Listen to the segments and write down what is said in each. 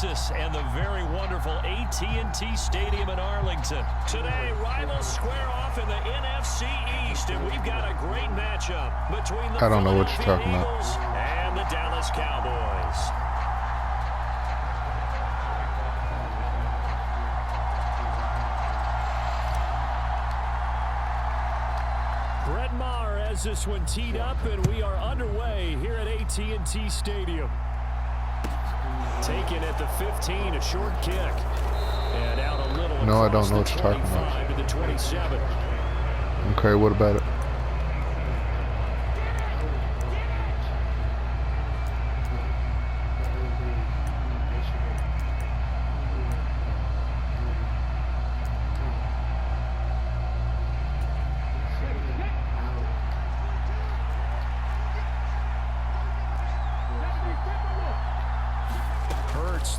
Texas and the very wonderful AT&T Stadium in Arlington. Today, rivals square off in the NFC East, and we've got a great matchup between the I don't know what you're talking Eagles about. and the Dallas Cowboys. Brett Maher has this one teed up, and we are underway here at AT&T Stadium. Taken at the 15, a short kick. And out a little. No, I don't know what you're talking about. To the 27. Okay, what about it?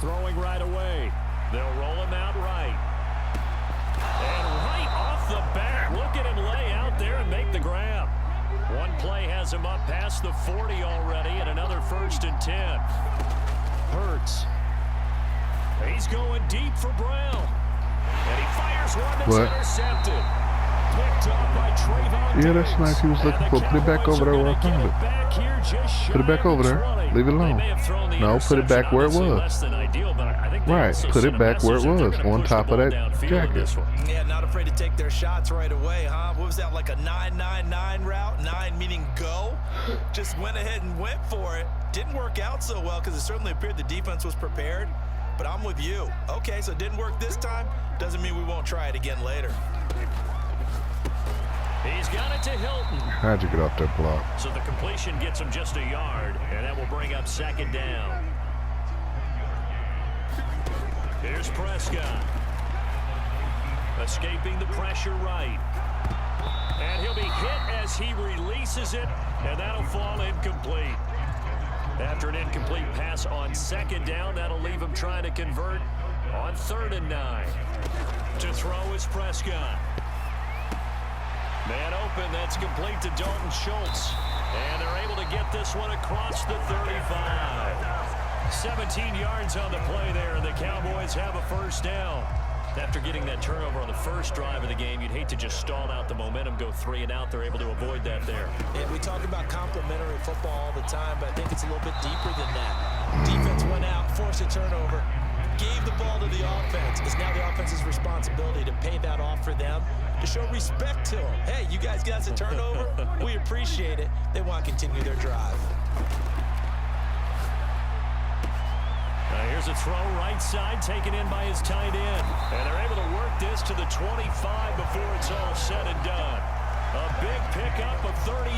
Throwing right away. They'll roll him out right. And right off the bat, look at him lay out there and make the grab. One play has him up past the 40 already, and another 1st and 10. Hurts. He's going deep for Brown. And he fires one that's intercepted. Picked up by Trayvon. Yeah, that's nice. He was looking for. Put it back over there where I found it. Put it back over there. Leave it alone. No, put it back where it was. Right, put it back where it was, on top of that jacket. Yeah, not afraid to take their shots right away, huh? What was that, like a 9-9-9 route? 9 meaning go? Just went ahead and went for it. Didn't work out so well because it certainly appeared the defense was prepared. But I'm with you. Okay, so it didn't work this time. Doesn't mean we won't try it again later. He's got it to Hilton. How'd you get off that block? So the completion gets him just a yard, and that will bring up 2nd down. Here's Prescott. Escaping the pressure right. And he'll be hit as he releases it, and that'll fall incomplete. After an incomplete pass on 2nd down, that'll leave him trying to convert on 3rd and 9. To throw is Prescott. Man open, that's complete to Dalton Schultz. And they're able to get this one across the 35. 17 yards on the play there, and the Cowboys have a 1st down. After getting that turnover on the first drive of the game, you'd hate to just stall out the momentum, go 3 and out. They're able to avoid that there. And we talk about complementary football all the time, but I think it's a little bit deeper than that. Defense went out, forced a turnover, gave the ball to the offense. It's now the offense's responsibility to pay that off for them, to show respect to them. Hey, you guys got us a turnover. We appreciate it. They want to continue their drive. Here's a throw right side taken in by his tight end. And they're able to work this to the 25 before it's all said and done. A big pickup of 38.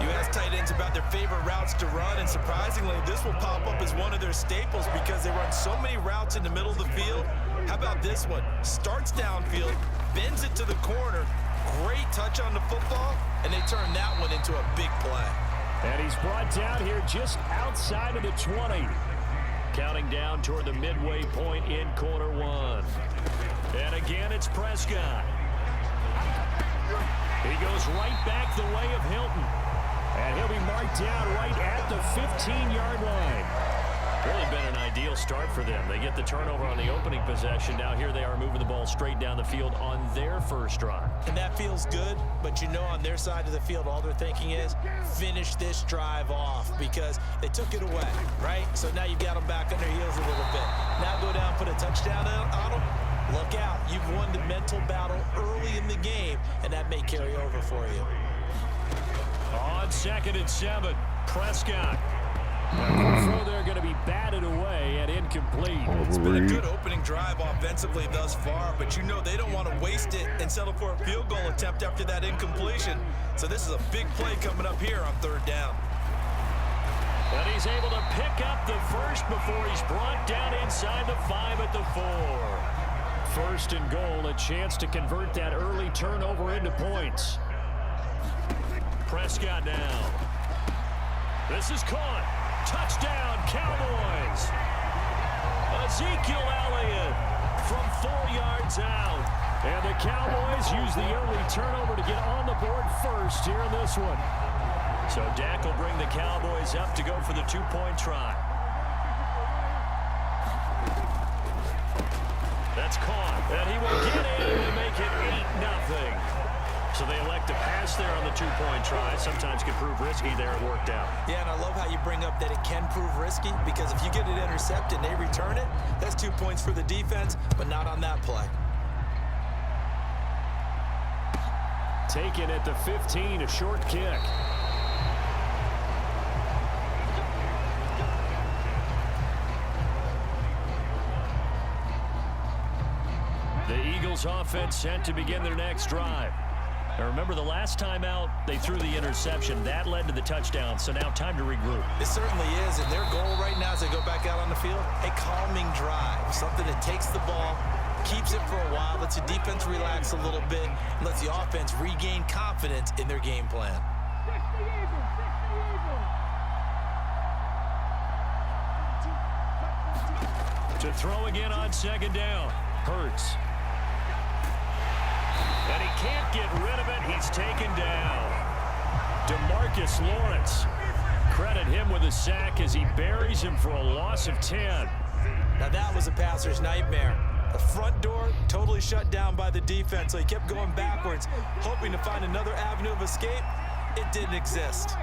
You ask tight ends about their favorite routes to run, and surprisingly, this will pop up as one of their staples because they run so many routes in the middle of the field. How about this one? Starts downfield, bends it to the corner, great touch on the football, and they turn that one into a big play. And he's brought down here just outside of the 20. Counting down toward the midway point in quarter 1. And again, it's Prescott. He goes right back the way of Hilton. And he'll be marked down right at the 15-yard line. Really been an ideal start for them. They get the turnover on the opening possession. Now here they are moving the ball straight down the field on their first drive. And that feels good, but you know on their side of the field, all they're thinking is finish this drive off because they took it away, right? So now you've got them back on their heels a little bit. Now go down, put a touchdown on them. Look out. You've won the mental battle early in the game, and that may carry over for you. On 2nd and 7, Prescott. That throw there going to be batted away and incomplete. It's been a good opening drive offensively thus far, but you know they don't want to waste it and settle for a field goal attempt after that incompletion. So this is a big play coming up here on 3rd down. And he's able to pick up the first before he's brought down inside the 5 at the 4. 1st and goal, a chance to convert that early turnover into points. Prescott now. This is caught. Touchdown, Cowboys. Ezekiel Elliott from 4 yards out. And the Cowboys use the early turnover to get on the board first here in this one. So Dak will bring the Cowboys up to go for the 2-point try. It's caught. And he will get in to make it 8-0. So they elect to pass there on the two-point try. Sometimes can prove risky. There it worked out. Yeah, and I love how you bring up that it can prove risky, because if you get it intercepted and they return it, that's 2 points for the defense, but not on that play. Taken at the 15, a short kick. The Eagles offense set to begin their next drive. Now remember, the last time out, they threw the interception. That led to the touchdown, so now time to regroup. It certainly is, and their goal right now as they go back out on the field, a calming drive, something that takes the ball, keeps it for a while, lets the defense relax a little bit, and lets the offense regain confidence in their game plan. To throw again on second down. Hurts. And he can't get rid of it. He's taken down. DeMarcus Lawrence. Credit him with a sack as he buries him for a loss of 10. Now that was a passer's nightmare. The front door totally shut down by the defense, so he kept going backwards, hoping to find another avenue of escape. It didn't exist.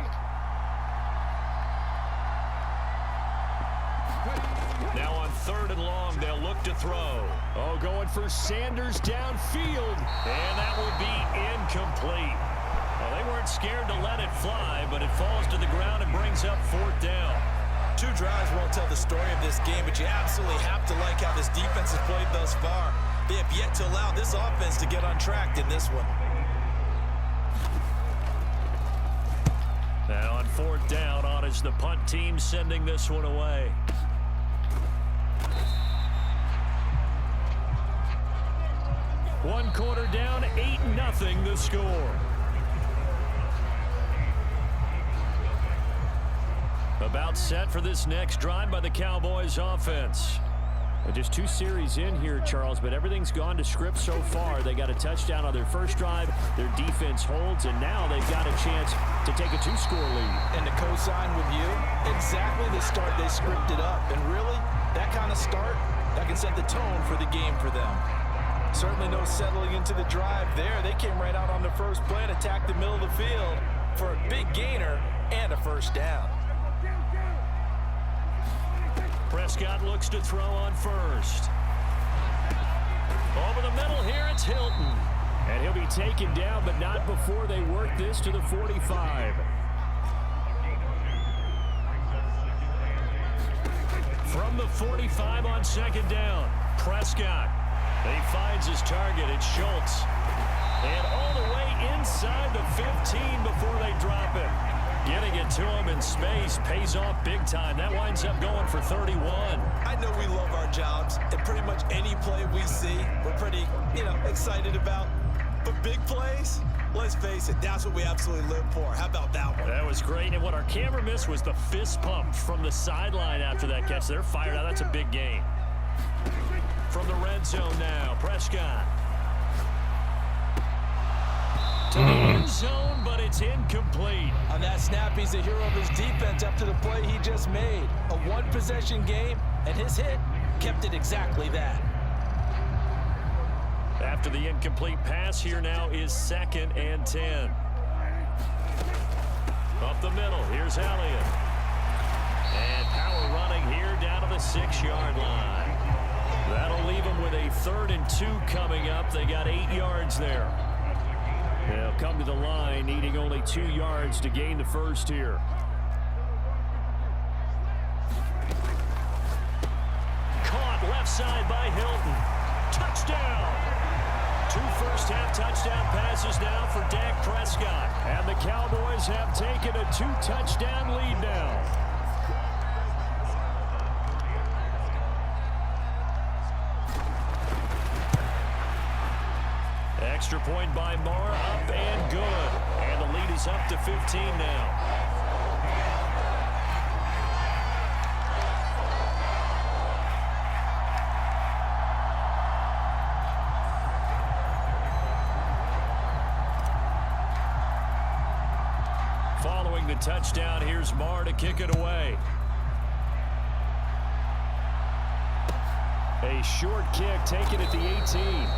Now on 3rd and long, they'll look to throw. Oh, going for Sanders downfield. And that would be incomplete. Well, they weren't scared to let it fly, but it falls to the ground and brings up 4th down. 2 drives won't tell the story of this game, but you absolutely have to like how this defense has played thus far. They have yet to allow this offense to get untracked in this one. Now on 4th down, on is the punt team sending this one away. One quarter down, 8-0 the score. About set for this next drive by the Cowboys offense. Just 2 series in here, Charles, but everything's gone to script so far. They got a touchdown on their first drive. Their defense holds, and now they've got a chance to take a 2-score lead. And to co-sign with you, exactly the start they scripted up. And really, that kind of start, that can set the tone for the game for them. Certainly no settling into the drive there. They came right out on the first play and attacked the middle of the field for a big gainer and a first down. Prescott looks to throw on first. Over the middle here, it's Hilton. And he'll be taken down, but not before they work this to the 45. From the 45 on second down, Prescott. He finds his target. It's Schultz. And all the way inside the 15 before they drop it. Getting it to him in space pays off big time. That winds up going for 31. I know we love our jobs, and pretty much any play we see, we're pretty, excited about. But big plays, let's face it, that's what we absolutely live for. How about that one? That was great. And what our camera missed was the fist pump from the sideline after that catch. They're fired out. That's a big gain. From the red zone now, Prescott. To the end zone, but it's incomplete. On that snap, he's the hero of his defense up to the play he just made. A one-possession game, and his hit kept it exactly that. After the incomplete pass, here now is 2nd and 10. Up the middle, here's Elliott. And power running here down to the 6-yard line. That'll leave them with a 3rd and 2 coming up. They got 8 yards there. They'll come to the line, needing only 2 yards to gain the first here. Caught left side by Hilton. Touchdown! 2 first-half touchdown passes now for Dak Prescott. And the Cowboys have taken a 2-touchdown lead now. Extra point by Marr, up and good. And the lead is up to 15 now. Following the touchdown, here's Marr to kick it away. A short kick taken at the 18.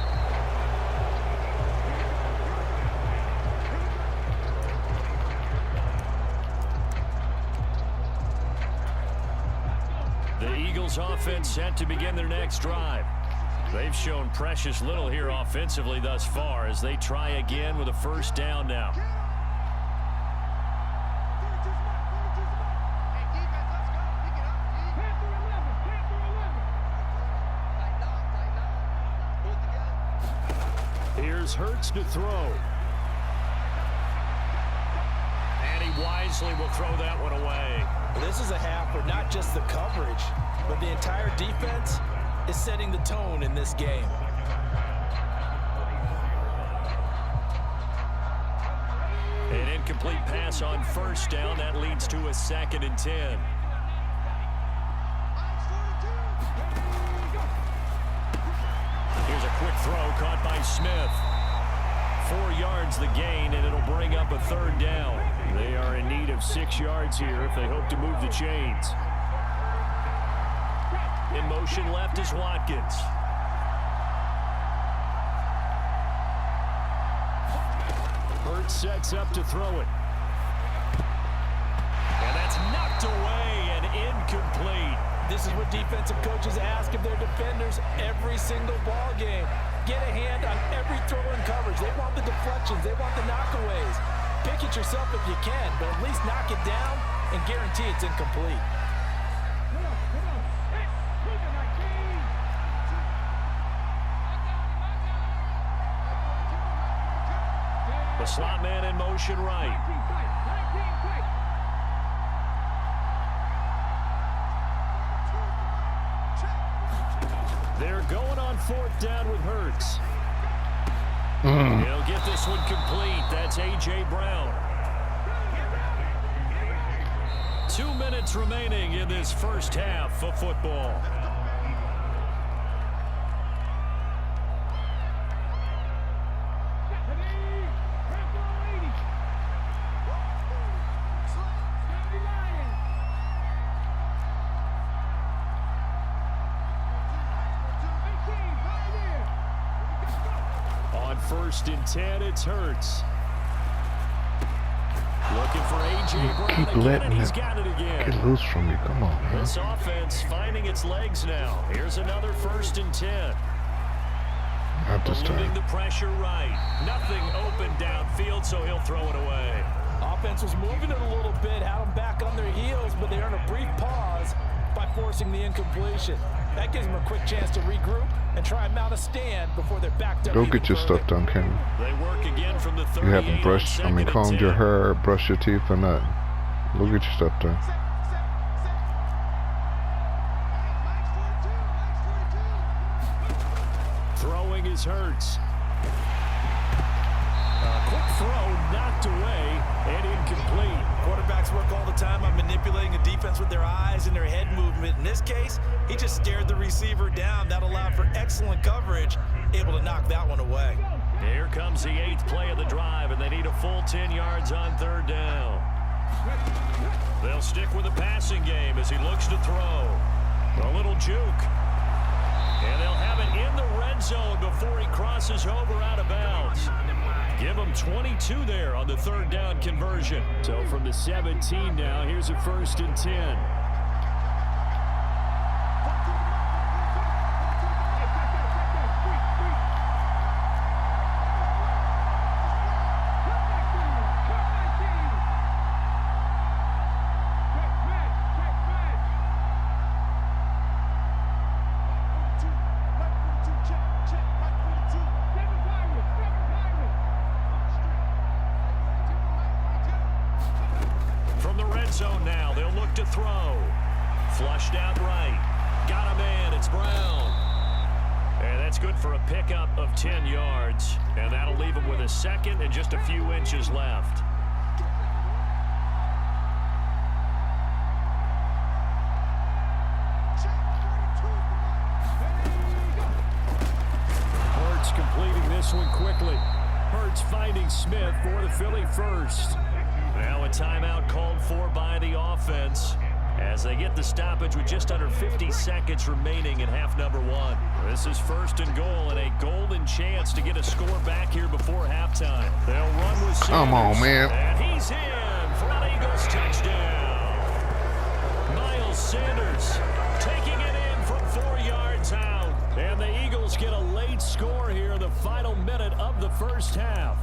The Eagles offense set to begin their next drive. They've shown precious little here offensively thus far as they try again with a first down now. Here's Hurts to throw. And he wisely will throw that one away. This is a half where not just the coverage, but the entire defense is setting the tone in this game. An incomplete pass on first down. That leads to a 2nd and 10. Here's a quick throw caught by Smith. 4 yards the gain, and it'll bring up a 3rd down. They are in need of 6 yards here if they hope to move the chains. In motion left is Watkins. Hurts sets up to throw it. And that's knocked away and incomplete. This is what defensive coaches ask of their defenders every single ball game. Get a hand on every throw and coverage. They want the deflections. They want the knockaways. Pick it yourself if you can, but at least knock it down and guarantee it's incomplete. The slot man in motion right. They're going on 4th down with Hurts. He'll get this one complete. That's A.J. Brown. 2 minutes remaining in this first half of football. On 1st and 10, it's Hurts. Looking for A.J. Brown Keep again, letting and he's it got it again. get loose from you. Come on, man. This offense finding its legs now. Here's another 1st and 10. Not this Eluding time. the pressure right. Nothing open downfield, so he'll throw it away. Offense was moving it a little bit, had them back on their heels, but they earned a brief pause by forcing the incompletion. That gives them a quick chance to regroup and try and mount a stand before they're backed up. Go get your stuff done, Cameron. They work again from the 38. You haven't brushed, combed your hair, brushed your teeth, or nothing. Go get your stuff done. Throwing is Hurts. A quick throw knocked away and incomplete. Quarterbacks work all the time on manipulating a defense with their eyes and their head movement. In this case, he just stared the receiver down. That allowed for excellent coverage, able to knock that one away. Here comes the 8th play of the drive, and they need a full 10 yards on 3rd down. They'll stick with the passing game as he looks to throw. A little juke. And they'll have it in the red zone before he crosses over out of bounds. Give him 22 there on the 3rd down conversion. So from the 17 now, here's a 1st and 10. Zone now. They'll look to throw. Flushed out right. Got a man. It's Brown. And that's good for a pickup of 10 yards. And that'll leave him with a 2nd and just a few inches left. Hurts completing this one quickly. Hurts finding Smith for the Philly first. Now a timeout called for by the offense as they get the stoppage with just under 50 seconds remaining in half number 1. This is 1st and goal and a golden chance to get a score back here before halftime. They'll run with Sanders. Come on, man. And he's in for an Eagles touchdown. Miles Sanders taking it in from 4 yards out. And the Eagles get a late score here in the final minute of the first half.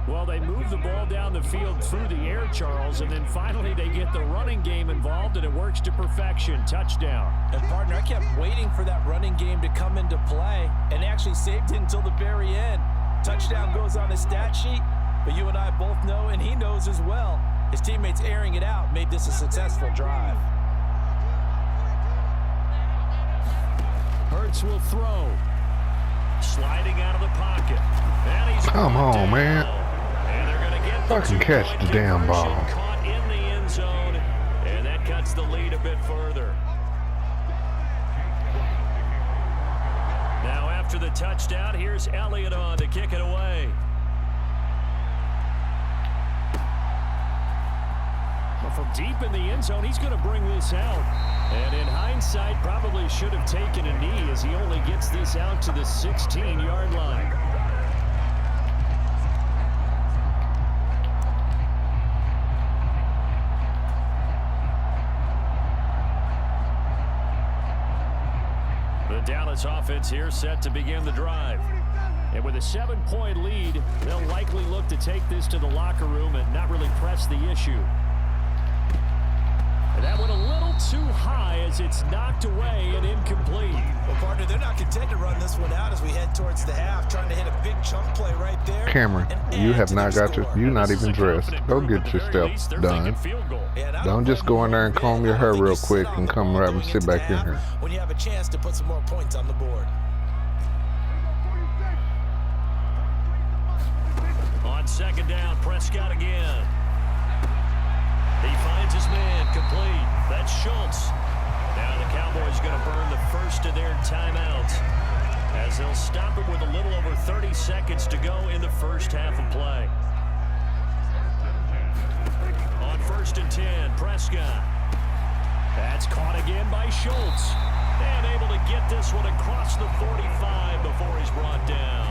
Well, they move the ball down the field through the air, Charles, and then finally they get the running game involved, and it works to perfection. Touchdown. And, partner, I kept waiting for that running game to come into play and actually saved it until the very end. Touchdown goes on his stat sheet, but you and I both know, and he knows as well, his teammates airing it out made this a successful drive. Hurts will throw. Sliding out of the pocket. And he's Come on, man. And they're going to get the Fucking catch the damn ball. Caught in the end zone, and that cuts the lead a bit further. Now after the touchdown, here's Elliott on to kick it away. Well, from deep in the end zone, he's going to bring this out. And in hindsight, probably should have taken a knee as he only gets this out to the 16-yard line. The Dallas offense here set to begin the drive. And with a 7-point lead, they'll likely look to take this to the locker room and not really press the issue. And that went a little too high as it's knocked away and incomplete. Well, partner, they're not content to run this one out as we head towards the half, trying to hit a big chunk play right there. Cameron, you have not got your, you're not even dressed. Go get your stuff done. Don't just go in there and comb your hair real quick and come right and sit back in here. When you have a chance to put some more points on the board. On 2nd down, Prescott again. He finds his man, complete. That's Schultz. Now the Cowboys going to burn the first of their timeouts as they'll stop it with a little over 30 seconds to go in the first half of play. On 1st and 10, Prescott. That's caught again by Schultz. And able to get this one across the 45 before he's brought down.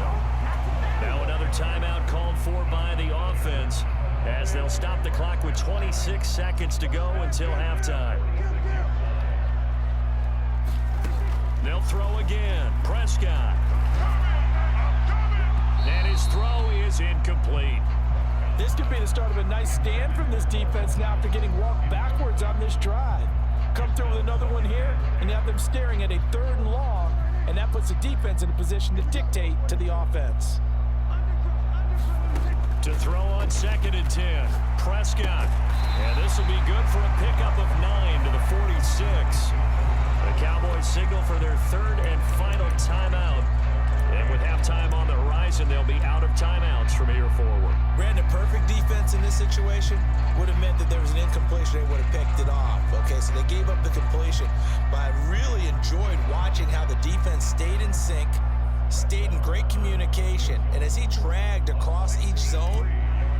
Now another timeout called for by the offense, as they'll stop the clock with 26 seconds to go until halftime. They'll throw again. Prescott. And his throw is incomplete. This could be the start of a nice stand from this defense now after getting walked backwards on this drive. Come through with another one here, and you have them staring at a 3rd and long, and that puts the defense in a position to dictate to the offense. To throw on 2nd and 10, Prescott. And this will be good for a pickup of 9 to the 46. The Cowboys signal for their 3rd and final timeout. And with halftime on the horizon, they'll be out of timeouts from here forward. Brandon, perfect defense in this situation would have meant that there was an incompletion. They would have picked it off. Okay, so they gave up the completion. But I really enjoyed watching how the defense stayed in sync, stayed in great communication, and as he dragged across each zone,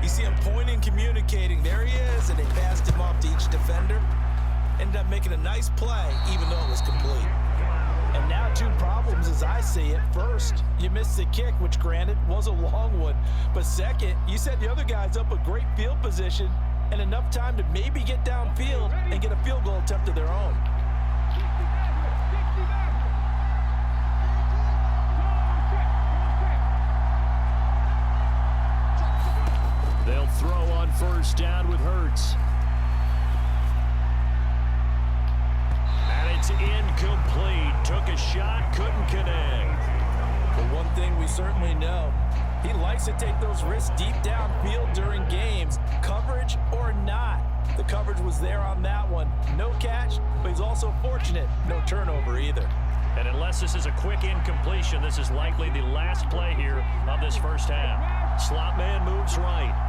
you see him pointing, communicating. There he is, and they passed him off to each defender. Ended up making a nice play, even though it was complete. And now 2 problems as I see it. First, you missed the kick, which granted was a long one. But second, you set the other guys up with great field position and enough time to maybe get downfield and get a field goal attempt of their own. They'll throw on 1st down with Hurts. And it's incomplete. Took a shot, couldn't connect. But one thing we certainly know, he likes to take those risks deep downfield during games, coverage or not. The coverage was there on that one. No catch, but he's also fortunate. No turnover either. And unless this is a quick incompletion, this is likely the last play here of this first half. Slot man moves right.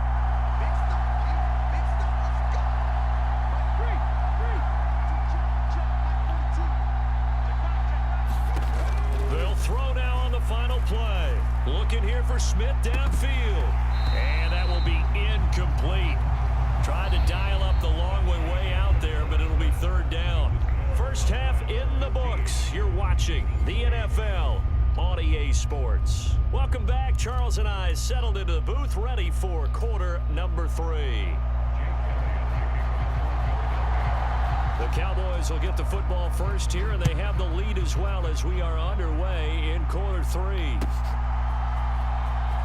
They'll throw now on the final play. Looking here for Smith downfield. And that will be incomplete. Tried to dial up the long one way out there, but it'll be 3rd down. First half in the books. You're watching the NFL on EA Sports. Welcome back. Charles and I settled into the booth, ready for quarter number 3. The Cowboys will get the football first here, and they have the lead as well as we are underway in quarter 3.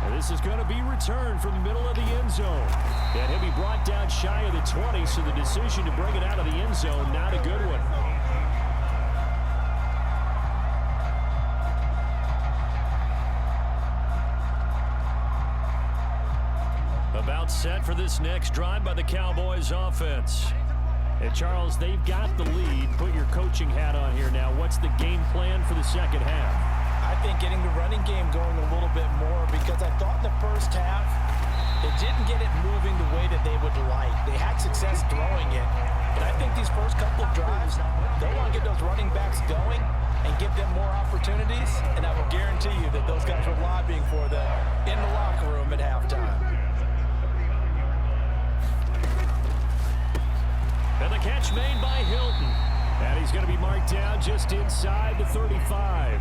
And this is going to be returned from the middle of the end zone. And he'll be brought down shy of the 20, so the decision to bring it out of the end zone, not a good one. About set for this next drive by the Cowboys offense. And Charles, they've got the lead. Put your coaching hat on here now. What's the game plan for the second half? I think getting the running game going a little bit more, because I thought in the first half they didn't get it moving the way that they would like. They had success throwing it. And I think these first couple of drives, they want to get those running backs going and give them more opportunities. And I will guarantee you that those guys were lobbying for them in the locker room at halftime. And the catch made by Hilton. And he's going to be marked down just inside the 35.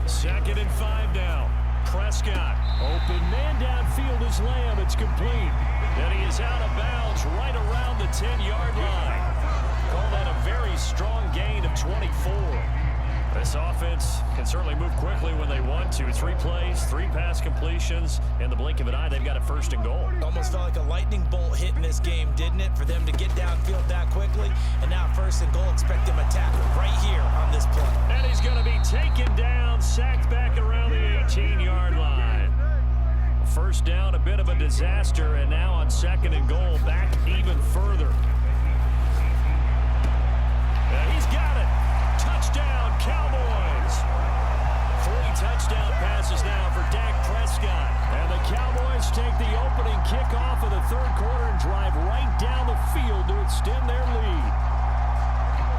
Second and 5 now. Prescott. Open man downfield is Lamb. It's complete. And he is out of bounds right around the 10-yard line. Call that a very strong gain of 24. This offense can certainly move quickly when they want to. 3 plays, 3 pass completions. In the blink of an eye, they've got a first and goal. Almost felt like a lightning bolt hit in this game, didn't it? For them to get downfield that quickly. And now first and goal, expect them to tackle right here on this play. And he's going to be taken down, sacked back around the 18-yard line. First down, a bit of a disaster. And now on second and goal, back even further. And he's got it. Touchdown, Cowboys. 3 touchdown passes now for Dak Prescott. And the Cowboys take the opening kickoff of the third quarter and drive right down the field to extend their lead.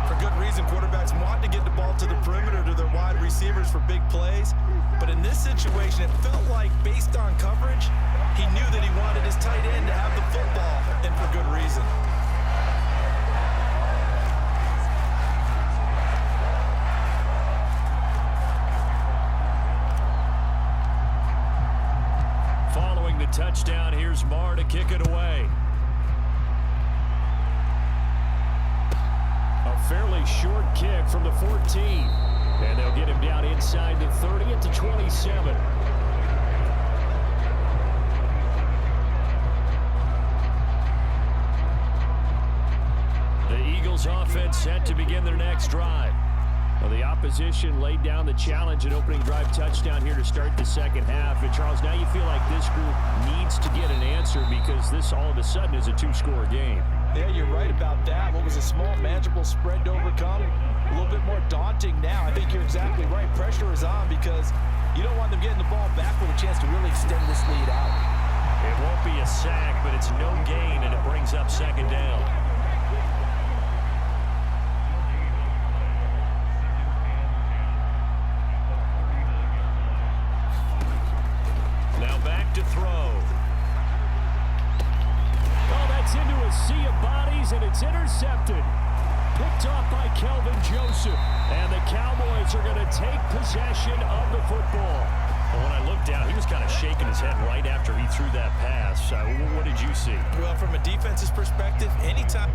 For good reason, quarterbacks want to get the ball to the perimeter to their wide receivers for big plays. But in this situation, it felt like, based on coverage, he knew that he wanted his tight end to have the football, and for good reason. Touchdown. Here's Marr to kick it away. A fairly short kick from the 14. And they'll get him down inside the 30 at the 27. The Eagles offense set to begin their next drive. Well, the opposition laid down the challenge and opening drive touchdown here to start the second half. And, Charles, now you feel like this group needs to get an answer, because this all of a sudden is a 2-score game. Yeah, you're right about that. What was a small, manageable spread to overcome, a little bit more daunting now. I think you're exactly right. Pressure is on, because you don't want them getting the ball back with a chance to really extend this lead out. It won't be a sack, but it's no gain, and it brings up second down. To throw. Oh, that's into a sea of bodies, and it's intercepted. Picked off by Kelvin Joseph. And the Cowboys are going to take possession of the football. Well, when I looked down, he was kind of shaking his head right after he threw that pass. What did you see? Well, from a defense's perspective, anytime